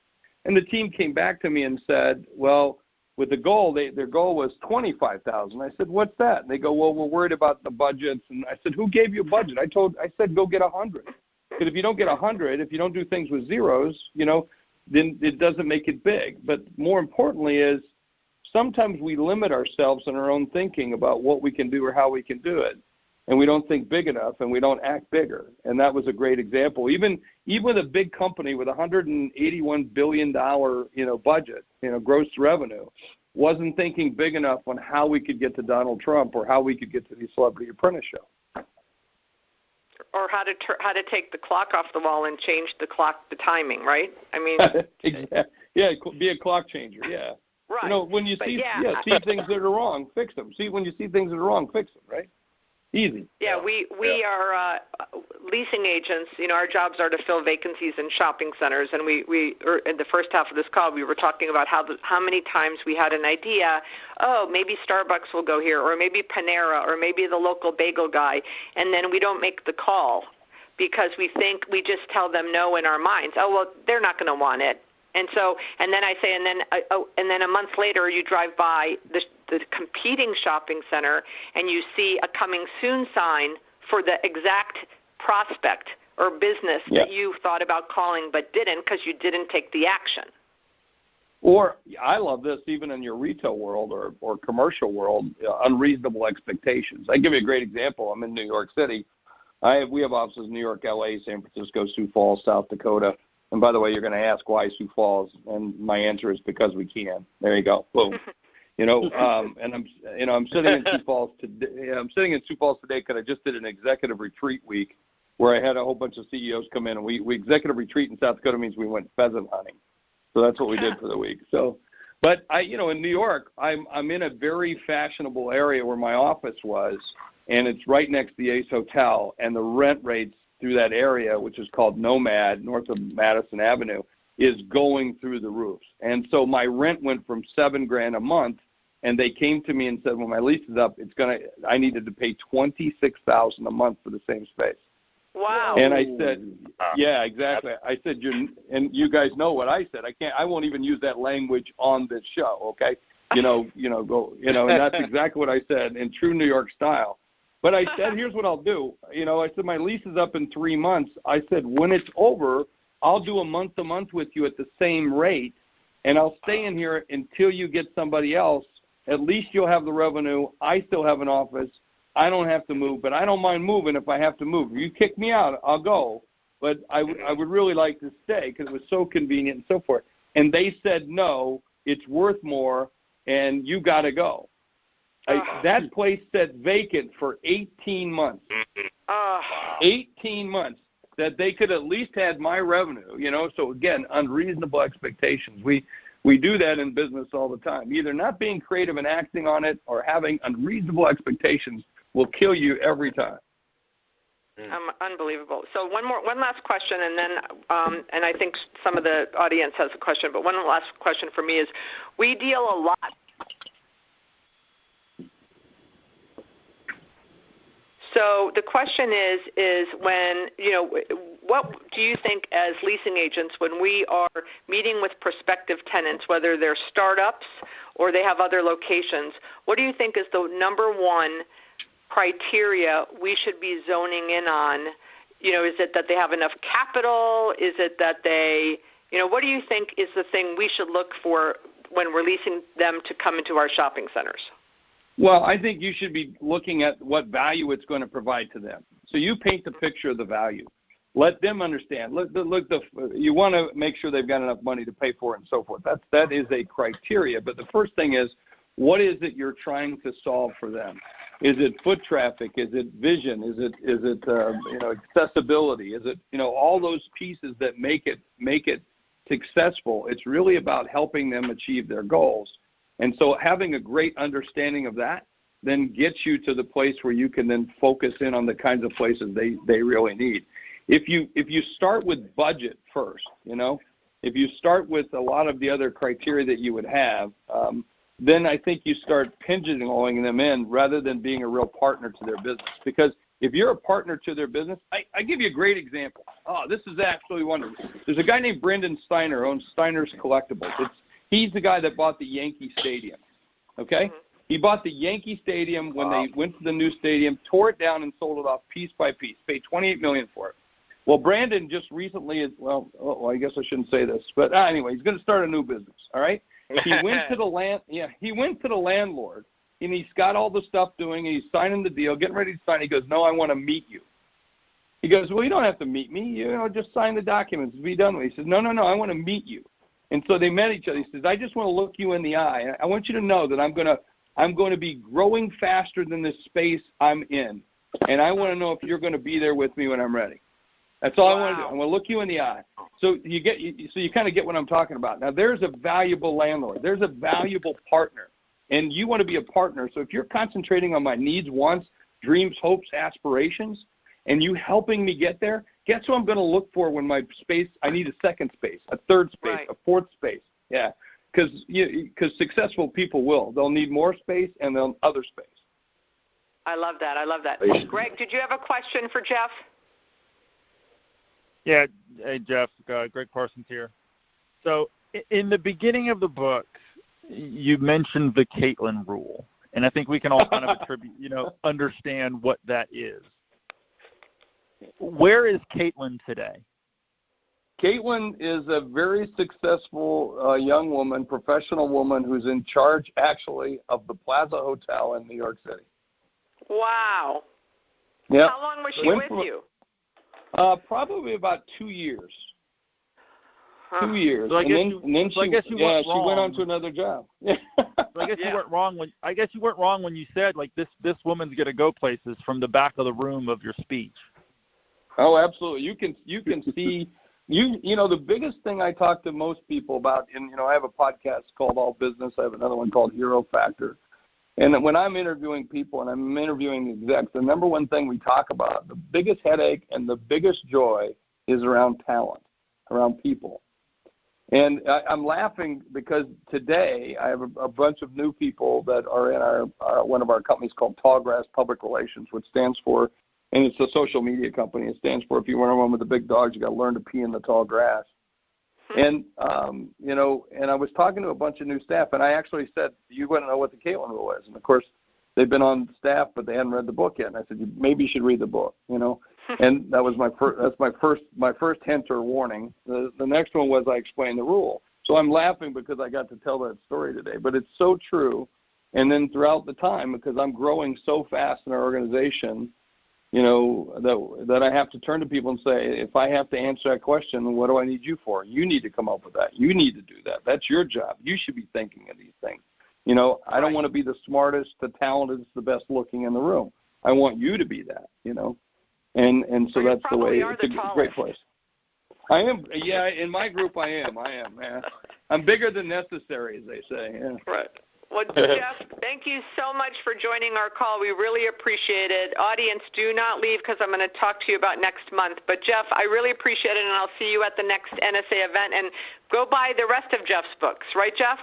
And the team came back to me and said, well, with the goal, their goal was 25,000. I said, what's that? And they go, well, we're worried about the budgets. And I said, who gave you a budget? I said, go get 100. Because if you don't get 100, if you don't do things with zeros, then it doesn't make it big. But more importantly is, sometimes we limit ourselves in our own thinking about what we can do or how we can do it, and we don't think big enough, and we don't act bigger. And that was a great example. Even with a big company with $181 billion, budget, gross revenue, wasn't thinking big enough on how we could get to Donald Trump or how we could get to the Celebrity Apprentice show, or how to take the clock off the wall and change the timing, right? I mean, yeah, be a clock changer, yeah. Right. When you see things that are wrong, fix them. When you see things that are wrong, fix them, right? Easy. Yeah, we are leasing agents. Our jobs are to fill vacancies in shopping centers, and we in the first half of this call, we were talking about how many times we had an idea, maybe Starbucks will go here, or maybe Panera, or maybe the local bagel guy, and then we don't make the call because we just tell them no in our minds. Oh, well, they're not going to want it. And then I say, and then a month later, you drive by the competing shopping center, and you see a coming soon sign for the exact prospect or business that you thought about calling but didn't because you didn't take the action. Or I love this even in your retail world or commercial world, unreasonable expectations. I give you a great example. I'm in New York City. We have offices in New York, L.A., San Francisco, Sioux Falls, South Dakota. And by the way, you're going to ask why Sioux Falls, and my answer is because we can. There you go. Boom. And I'm sitting in Sioux Falls today. I'm sitting in Sioux Falls today because I just did an executive retreat week where I had a whole bunch of CEOs come in, and we executive retreat in South Dakota means we went pheasant hunting. So that's what we did for the week. So, but in New York, I'm in a very fashionable area where my office was, and it's right next to the Ace Hotel, and the rent rates through that area, which is called Nomad, north of Madison Avenue, is going through the roofs. And so my rent went from $7,000 a month, and they came to me and said, when my lease is up, I needed to pay $26,000 a month for the same space. Wow. And I said, yeah, exactly. I said, and you guys know what I said. I won't even use that language on this show, okay? And that's exactly what I said in true New York style. But I said, here's what I'll do. I said, my lease is up in 3 months. I said, when it's over, I'll do a month-to-month with you at the same rate, and I'll stay in here until you get somebody else. At least you'll have the revenue. I still have an office. I don't have to move, but I don't mind moving if I have to move. If you kick me out, I'll go. But I would really like to stay because it was so convenient and so forth. And they said, no, it's worth more, and you got to go. That place sat vacant for 18 months. 18 months that they could at least had my revenue, So, again, unreasonable expectations. We do that in business all the time. Either not being creative and acting on it or having unreasonable expectations will kill you every time. Unbelievable. So one last question, and then and I think some of the audience has a question, but one last question for me is, we deal a lot. So the question is when, what do you think as leasing agents when we are meeting with prospective tenants, whether they're startups or they have other locations, what do you think is the number one criteria we should be zoning in on? Is it that they have enough capital? Is it that they, what do you think is the thing we should look for when we're leasing them to come into our shopping centers? Well, I think you should be looking at what value it's going to provide to them. So you paint the picture of the value. Let them understand. You want to make sure they've got enough money to pay for it and so forth. That is a criteria. But the first thing is, what is it you're trying to solve for them? Is it foot traffic? Is it vision? Is it accessibility? Is it all those pieces that make it successful? It's really about helping them achieve their goals. And so having a great understanding of that then gets you to the place where you can then focus in on the kinds of places they really need. If you start with budget first, if you start with a lot of the other criteria that you would have, then I think you start pigeonholing them in rather than being a real partner to their business. Because if you're a partner to their business, I give you a great example. This is absolutely wonderful. There's a guy named Brendan Steiner who owns Steiner's Collectibles. He's the guy that bought the Yankee Stadium, okay? Mm-hmm. He bought the Yankee Stadium when they went to the new stadium, tore it down and sold it off piece by piece, paid $28 million for it. Well, Brandon just recently, I guess I shouldn't say this, but anyway, he's going to start a new business, all right? He went to the landlord, and he's got all the stuff doing, and he's signing the deal, getting ready to sign. He goes, no, I want to meet you. He goes, well, you don't have to meet me. Just sign the documents. Be done with it. He says, no, I want to meet you. And so they met each other. He says, I just want to look you in the eye. I want you to know that I'm going to be growing faster than this space I'm in. And I want to know if you're going to be there with me when I'm ready. That's all I want to do. I want to look you in the eye. So you kind of get what I'm talking about. Now, there's a valuable landlord. There's a valuable partner. And you want to be a partner. So if you're concentrating on my needs, wants, dreams, hopes, aspirations, and you helping me get there, guess what I'm going to look for when my space, I need a second space, a third space, right, a fourth space. Yeah, because successful people will. They'll need more space and they'll other space. I love that. Greg, did you have a question for Jeff? Yeah, hey, Jeff, Greg Parsons here. So in the beginning of the book, you mentioned the Caitlin rule, and I think we can all kind of understand what that is. Where is Caitlin today? Caitlin is a very successful young woman, professional woman who's in charge, actually, of the Plaza Hotel in New York City. Wow. Yep. How long was she with you? Probably about 2 years. 2 years. So I guess she went on to another job. So I guess you weren't wrong when you said like this woman's gonna go places from the back of the room of your speech. Oh, absolutely. You can see the biggest thing I talk to most people about, and I have a podcast called All Business. I have another one called Hero Factor. And when I'm interviewing people and I'm interviewing the execs, the number one thing we talk about, the biggest headache and the biggest joy is around talent, around people. And I'm laughing because today I have a bunch of new people that are in one of our companies called Tallgrass Public Relations, which stands for, and it's a social media company. It stands for, if you want to run with the big dogs, you got to learn to pee in the tall grass. And, and I was talking to a bunch of new staff, and I actually said, you want to know what the Caitlin Rule is? And, of course, they've been on staff, but they hadn't read the book yet. And I said, maybe you should read the book, And that was my first hint or warning. The next one was I explained the rule. So I'm laughing because I got to tell that story today. But it's so true. And then throughout the time, because I'm growing so fast in our organization, that I have to turn to people and say, if I have to answer that question, what do I need you for? You need to come up with that. You need to do that. That's your job. You should be thinking of these things. I don't want to be the smartest, the talented, the best looking in the room. I want you to be that, And so that's the way. It's a great place. I am. Yeah, in my group I am. Man. I'm bigger than necessary, as they say. Yeah. Right. Well, Jeff, thank you so much for joining our call. We really appreciate it. Audience, do not leave because I'm going to talk to you about next month. But, Jeff, I really appreciate it, and I'll see you at the next NSA event. And go buy the rest of Jeff's books. Right, Jeff?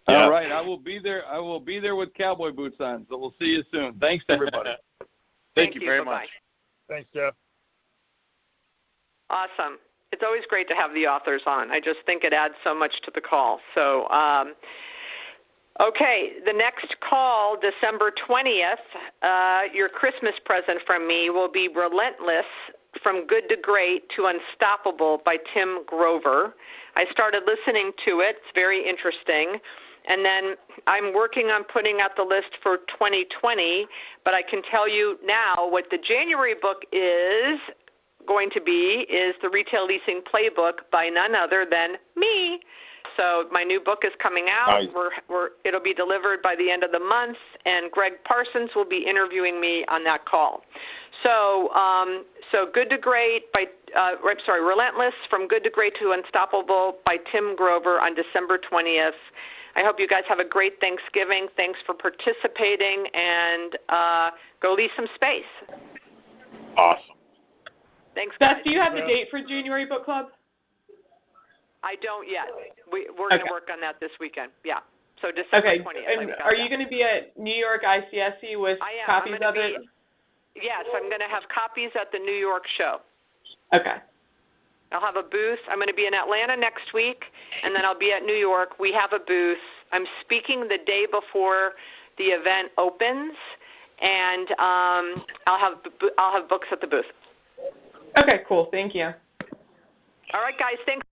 Yeah. All right. I will be there. I will be there with cowboy boots on. So we'll see you soon. Thanks, everybody. Thank you very much. Thanks, Jeff. Awesome. It's always great to have the authors on. I just think it adds so much to the call. So, okay, the next call, December 20th, your Christmas present from me will be Relentless, From Good to Great to Unstoppable by Tim Grover. I started listening to it. It's very interesting. And then I'm working on putting out the list for 2020, but I can tell you now what the January book is going to be is the Retail Leasing Playbook by none other than me. So my new book is coming out. Nice. It'll be delivered by the end of the month, and Greg Parsons will be interviewing me on that call. So, Good to Great Relentless, From Good to Great to Unstoppable by Tim Grover on December 20th. I hope you guys have a great Thanksgiving. Thanks for participating, and go lease some space. Awesome. Thanks, guys. Beth, do you have the date for January Book Club? I don't yet. We're going to work on that this weekend. Yeah. So December 20th. And are you going to be at New York ICSC with copies of it? Yes, I'm going to have copies at the New York show. Okay. I'll have a booth. I'm going to be in Atlanta nehave week, and then I'll be at New York. We have a booth. I'm speaking the day before the event opens, and I'll have books at the booth. Okay, cool. Thank you. All right, guys. Thanks.